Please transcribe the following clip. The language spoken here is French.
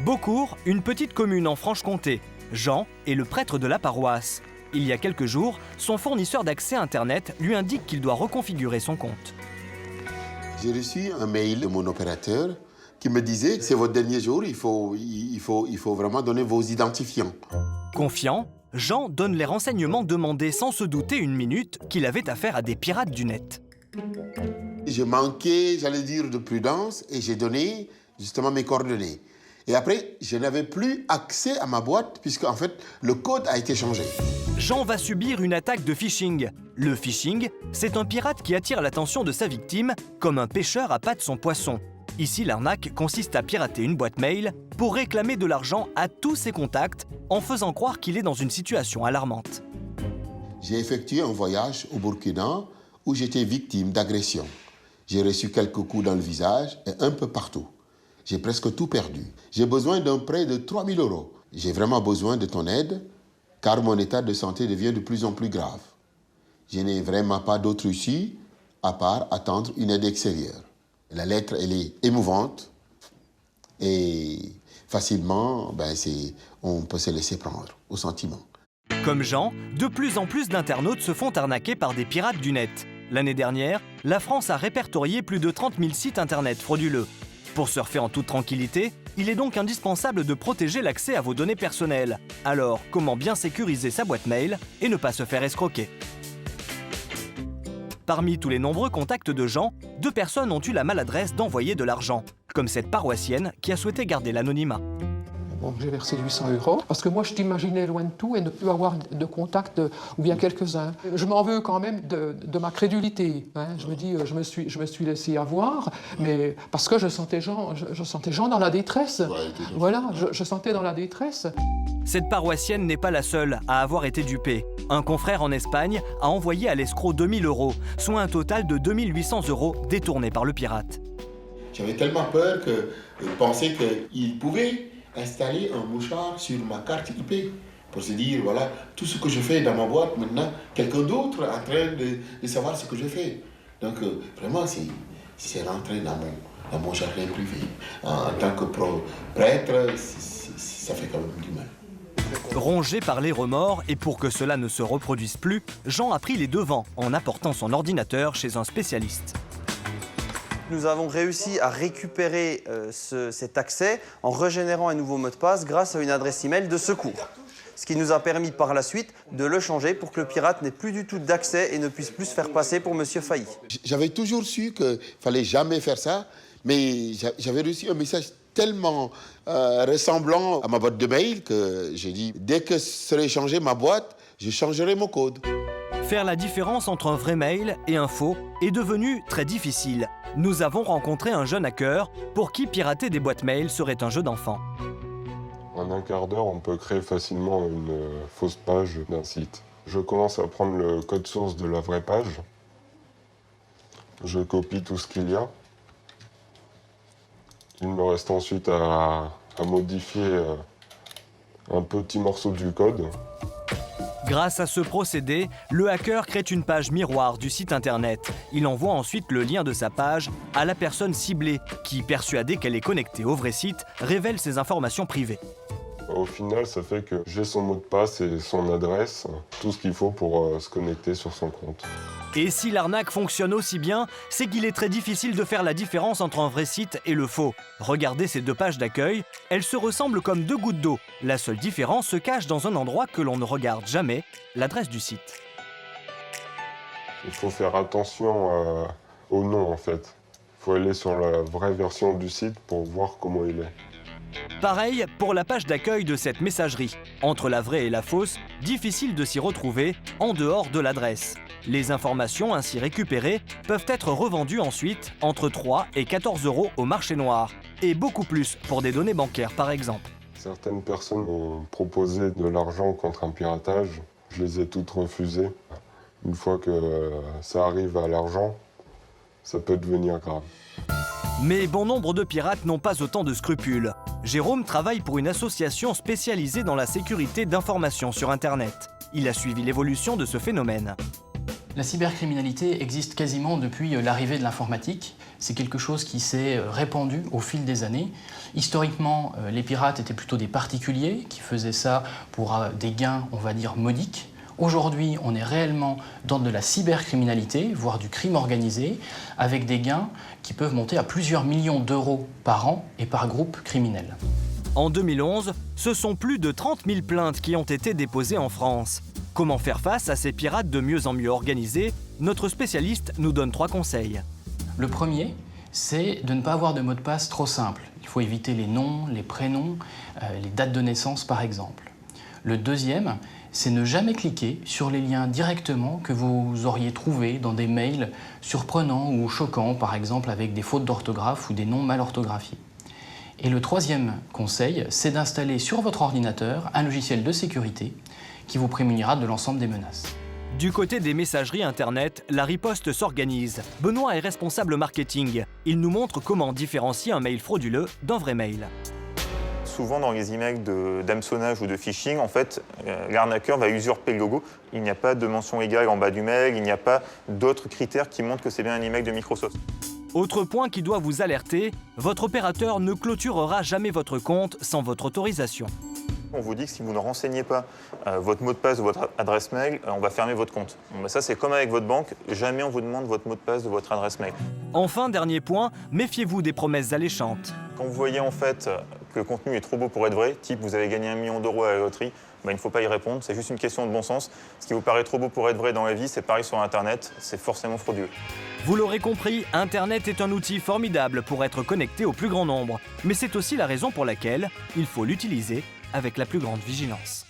Beaucourt, une petite commune en Franche-Comté. Jean est le prêtre de la paroisse. Il y a quelques jours, son fournisseur d'accès Internet lui indique qu'il doit reconfigurer son compte. J'ai reçu un mail de mon opérateur qui me disait « C'est votre dernier jour, il faut vraiment donner vos identifiants. » Confiant, Jean donne les renseignements demandés sans se douter une minute qu'il avait affaire à des pirates du net. J'ai manqué, j'allais dire, de prudence et j'ai donné justement mes coordonnées. Et après, je n'avais plus accès à ma boîte puisque en fait, le code a été changé. Jean va subir une attaque de phishing. Le phishing, c'est un pirate qui attire l'attention de sa victime comme un pêcheur appâte son poisson. Ici, l'arnaque consiste à pirater une boîte mail pour réclamer de l'argent à tous ses contacts en faisant croire qu'il est dans une situation alarmante. J'ai effectué un voyage au Burkina où j'étais victime d'agression. J'ai reçu quelques coups dans le visage et un peu partout. J'ai presque tout perdu. J'ai besoin d'un prêt de 3 000 €. J'ai vraiment besoin de ton aide car mon état de santé devient de plus en plus grave. Je n'ai vraiment pas d'autre issue à part attendre une aide extérieure. La lettre, elle est émouvante et facilement, on peut se laisser prendre au sentiment. Comme Jean, de plus en plus d'internautes se font arnaquer par des pirates du net. L'année dernière, la France a répertorié plus de 30 000 sites internet frauduleux. Pour surfer en toute tranquillité, il est donc indispensable de protéger l'accès à vos données personnelles. Alors, comment bien sécuriser sa boîte mail et ne pas se faire escroquer ? Parmi tous les nombreux contacts de Jean, 2 personnes ont eu la maladresse d'envoyer de l'argent, comme cette paroissienne qui a souhaité garder l'anonymat. Bon, j'ai versé 800 € parce que moi je t'imaginais loin de tout et ne plus avoir de contact ou bien quelques-uns. Je m'en veux quand même de ma crédulité. Hein. Je me dis, je me suis laissé avoir, mais parce que je sentais Jean dans la détresse. Ouais, voilà, je sentais dans la détresse. Cette paroissienne n'est pas la seule à avoir été dupée. Un confrère en Espagne a envoyé à l'escroc 2 000 €, soit un total de 2 800 € détournés par le pirate. J'avais tellement peur que je pensais qu'il pouvait installer un mouchard sur ma carte IP pour se dire, voilà, tout ce que je fais dans ma boîte, maintenant, quelqu'un d'autre est en train de savoir ce que je fais. Donc, vraiment, c'est rentré dans mon jardin privé. En tant que prêtre, ça fait quand même du mal. Rongé par les remords et pour que cela ne se reproduise plus, Jean a pris les devants en apportant son ordinateur chez un spécialiste. Nous avons réussi à récupérer cet accès en régénérant un nouveau mot de passe grâce à une adresse email de secours. Ce qui nous a permis par la suite de le changer pour que le pirate n'ait plus du tout d'accès et ne puisse plus se faire passer pour Monsieur Failly. J'avais toujours su qu'il ne fallait jamais faire ça, mais j'avais reçu un message tellement ressemblant à ma boîte de mail que j'ai dit, dès que serait changé ma boîte, je changerai mon code. Faire la différence entre un vrai mail et un faux est devenu très difficile. Nous avons rencontré un jeune hacker pour qui pirater des boîtes mail serait un jeu d'enfant. En un quart d'heure, on peut créer facilement une fausse page d'un site. Je commence à prendre le code source de la vraie page. Je copie tout ce qu'il y a. Il me reste ensuite à modifier un petit morceau du code. Grâce à ce procédé, le hacker crée une page miroir du site internet. Il envoie ensuite le lien de sa page à la personne ciblée qui, persuadée qu'elle est connectée au vrai site, révèle ses informations privées. Au final, ça fait que j'ai son mot de passe et son adresse, tout ce qu'il faut pour se connecter sur son compte. Et si l'arnaque fonctionne aussi bien, c'est qu'il est très difficile de faire la différence entre un vrai site et le faux. Regardez ces 2 pages d'accueil, elles se ressemblent comme 2 gouttes d'eau. La seule différence se cache dans un endroit que l'on ne regarde jamais, l'adresse du site. Il faut faire attention au nom en fait. Il faut aller sur la vraie version du site pour voir comment il est. Pareil pour la page d'accueil de cette messagerie. Entre la vraie et la fausse, difficile de s'y retrouver en dehors de l'adresse. Les informations ainsi récupérées peuvent être revendues ensuite entre 3 et 14 € au marché noir. Et beaucoup plus pour des données bancaires par exemple. Certaines personnes m'ont proposé de l'argent contre un piratage. Je les ai toutes refusées. Une fois que ça arrive à l'argent, ça peut devenir grave. Mais bon nombre de pirates n'ont pas autant de scrupules. Jérôme travaille pour une association spécialisée dans la sécurité d'informations sur Internet. Il a suivi l'évolution de ce phénomène. La cybercriminalité existe quasiment depuis l'arrivée de l'informatique. C'est quelque chose qui s'est répandu au fil des années. Historiquement, les pirates étaient plutôt des particuliers qui faisaient ça pour des gains, on va dire, modiques. Aujourd'hui, on est réellement dans de la cybercriminalité, voire du crime organisé, avec des gains qui peuvent monter à plusieurs millions d'euros par an et par groupe criminel. En 2011, ce sont plus de 30 000 plaintes qui ont été déposées en France. Comment faire face à ces pirates de mieux en mieux organisés? Notre spécialiste nous donne 3 conseils. Le premier, c'est de ne pas avoir de mot de passe trop simple. Il faut éviter les noms, les prénoms, les dates de naissance par exemple. Le deuxième, c'est ne jamais cliquer sur les liens directement que vous auriez trouvés dans des mails surprenants ou choquants, par exemple avec des fautes d'orthographe ou des noms mal orthographiés. Et le troisième conseil, c'est d'installer sur votre ordinateur un logiciel de sécurité qui vous prémunira de l'ensemble des menaces. Du côté des messageries Internet, la riposte s'organise. Benoît est responsable marketing. Il nous montre comment différencier un mail frauduleux d'un vrai mail. Souvent dans les emails d'hameçonnage ou de phishing, en fait, l'arnaqueur va usurper le logo. Il n'y a pas de mention égale en bas du mail, il n'y a pas d'autres critères qui montrent que c'est bien un email de Microsoft. Autre point qui doit vous alerter, votre opérateur ne clôturera jamais votre compte sans votre autorisation. On vous dit que si vous ne renseignez pas votre mot de passe de votre adresse mail, on va fermer votre compte. Bon, ben ça, c'est comme avec votre banque, jamais on vous demande votre mot de passe de votre adresse mail. Enfin, dernier point, méfiez-vous des promesses alléchantes. Quand vous voyez en fait que le contenu est trop beau pour être vrai, type vous avez gagné 1 million d'euros à la loterie, ben, il ne faut pas y répondre, c'est juste une question de bon sens. Ce qui vous paraît trop beau pour être vrai dans la vie, c'est pareil sur Internet, c'est forcément frauduleux. Vous l'aurez compris, Internet est un outil formidable pour être connecté au plus grand nombre. Mais c'est aussi la raison pour laquelle il faut l'utiliser avec la plus grande vigilance.